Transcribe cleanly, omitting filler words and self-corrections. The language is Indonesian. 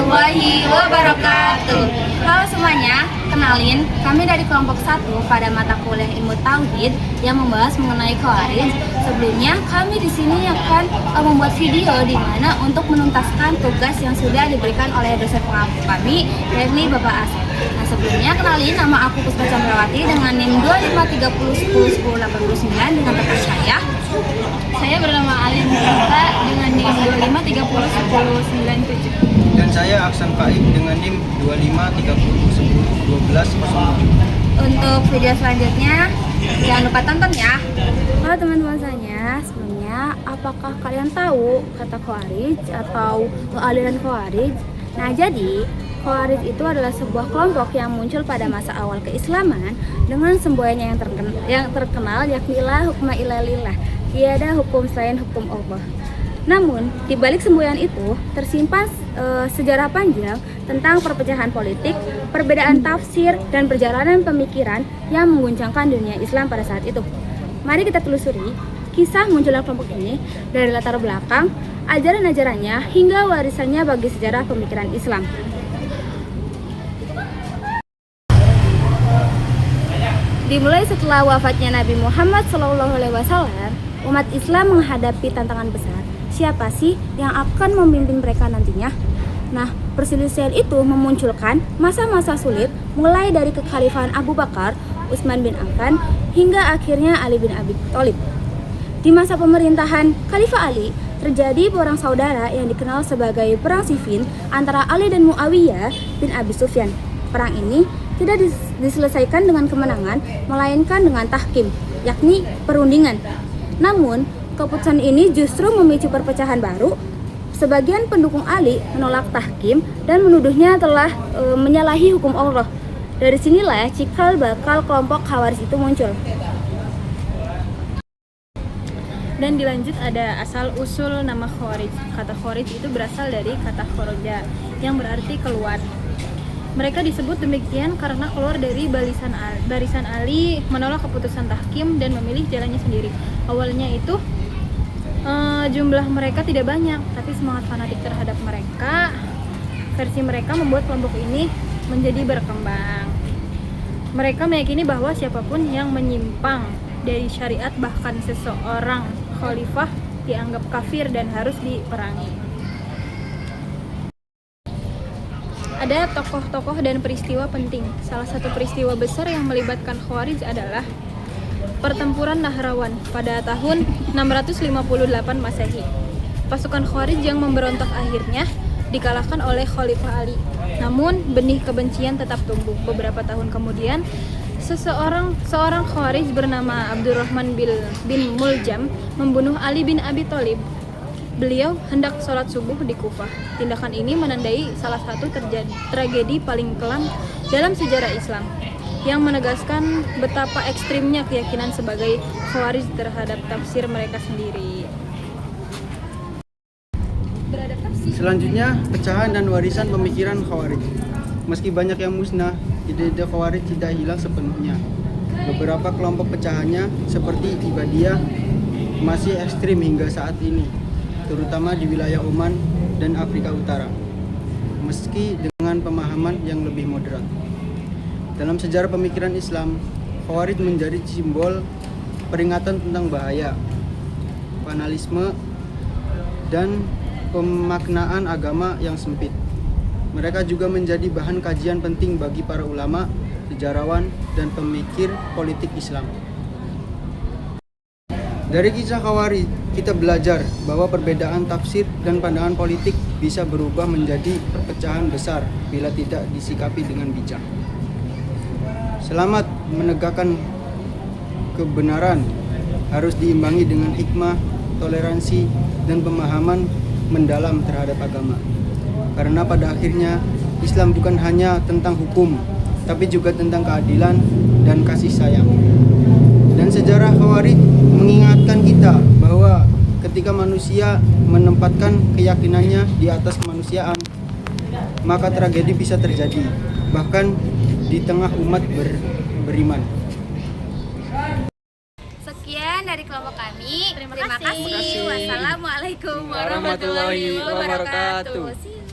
warahmatullahi wabarakatuh. Halo semuanya, kenalin kami dari kelompok 1 pada mata kuliah Ilmu Tauhid yang membahas mengenai Khawarij. Sebelumnya kami di sini akan membuat video di mana untuk menuntaskan tugas yang sudah diberikan oleh dosen pengampu kami, yakni Bapak Asep. Nah, sebelumnya kenalin, nama aku Puspa Chandrawati dengan NIM 2530101089 dengan tempat saya. Saya bernama Alin Nurita dengan NIM 25301097. Dan saya Aksan Faik dengan NIM 2530101207. Untuk video selanjutnya jangan lupa tonton ya. Halo teman-teman saya, sebelumnya apakah kalian tahu kata Khawarij atau aliran Khawarij? Nah, jadi Khawarij itu adalah sebuah kelompok yang muncul pada masa awal keislaman dengan semboyannya yang terkenal yakni la hukma illa lillah, tiada hukum selain hukum Allah. Namun, di balik semboyan itu tersimpan sejarah panjang tentang perpecahan politik, perbedaan tafsir, dan perjalanan pemikiran yang mengguncangkan dunia Islam pada saat itu. Mari kita telusuri kisah munculnya kelompok ini dari latar belakang, ajaran-ajarannya, hingga warisannya bagi sejarah pemikiran Islam. Dimulai setelah wafatnya Nabi Muhammad SAW, umat Islam menghadapi tantangan besar. Siapa sih yang akan memimpin mereka nantinya? Nah, perselisihan itu memunculkan masa-masa sulit mulai dari kekhalifahan Abu Bakar, Utsman bin Affan, hingga akhirnya Ali bin Abi Thalib. Di masa pemerintahan Khalifah Ali, terjadi perang saudara yang dikenal sebagai Perang Siffin antara Ali dan Muawiyah bin Abi Sufyan. Perang ini tidak diselesaikan dengan kemenangan, melainkan dengan tahkim, yakni perundingan. Namun, keputusan ini justru memicu perpecahan baru. Sebagian pendukung Ali menolak tahkim dan menuduhnya telah menyalahi hukum Allah. Dari sinilah cikal bakal kelompok Khawarij itu muncul. Dan dilanjut ada asal usul nama Khawarij. Kata Khawarij itu berasal dari kata khoroja yang berarti keluar. Mereka disebut demikian karena keluar dari barisan Ali, menolak keputusan tahkim dan memilih jalannya sendiri. Awalnya itu jumlah mereka tidak banyak, tapi semangat fanatik terhadap versi mereka membuat kelompok ini menjadi berkembang. Mereka meyakini bahwa siapapun yang menyimpang dari syariat, bahkan seseorang khalifah, dianggap kafir dan harus diperangi. Ada tokoh-tokoh dan peristiwa penting. Salah satu peristiwa besar yang melibatkan Khawarij adalah Pertempuran Nahrawan pada tahun 658 Masehi. Pasukan Khawarij yang memberontak akhirnya dikalahkan oleh Khalifah Ali. Namun benih kebencian tetap tumbuh. Beberapa tahun kemudian, seorang Khawarij bernama Abdurrahman bin Muljam membunuh Ali bin Abi Thalib. Beliau hendak sholat subuh di Kufah. Tindakan ini menandai salah satu tragedi paling kelam dalam sejarah Islam, yang menegaskan betapa ekstrimnya keyakinan sebagai Khawarij terhadap tafsir mereka sendiri. Selanjutnya, pecahan dan warisan pemikiran Khawarij. Meski banyak yang musnah, ide-ide Khawarij tidak hilang sepenuhnya. Beberapa kelompok pecahannya seperti Ibadiyah masih ekstrim hingga saat ini, terutama di wilayah Oman dan Afrika Utara, meski dengan pemahaman yang lebih moderat. Dalam sejarah pemikiran Islam, Khawarij menjadi simbol peringatan tentang bahaya, fanatisme, dan pemaknaan agama yang sempit. Mereka juga menjadi bahan kajian penting bagi para ulama, sejarawan, dan pemikir politik Islam. Dari kisah Khawarij, kita belajar bahwa perbedaan tafsir dan pandangan politik bisa berubah menjadi perpecahan besar bila tidak disikapi dengan bijak. Selamat menegakkan kebenaran harus diimbangi dengan hikmah, toleransi, dan pemahaman mendalam terhadap agama. Karena pada akhirnya Islam bukan hanya tentang hukum, tapi juga tentang keadilan dan kasih sayang. Dan sejarah Khawarij mengingatkan kita bahwa ketika manusia menempatkan keyakinannya di atas kemanusiaan, maka tragedi bisa terjadi, bahkan di tengah umat beriman. Sekian dari kelompok kami. Terima Terima kasih. kasih. Wassalamualaikum warahmatullahi wabarakatuh. See you.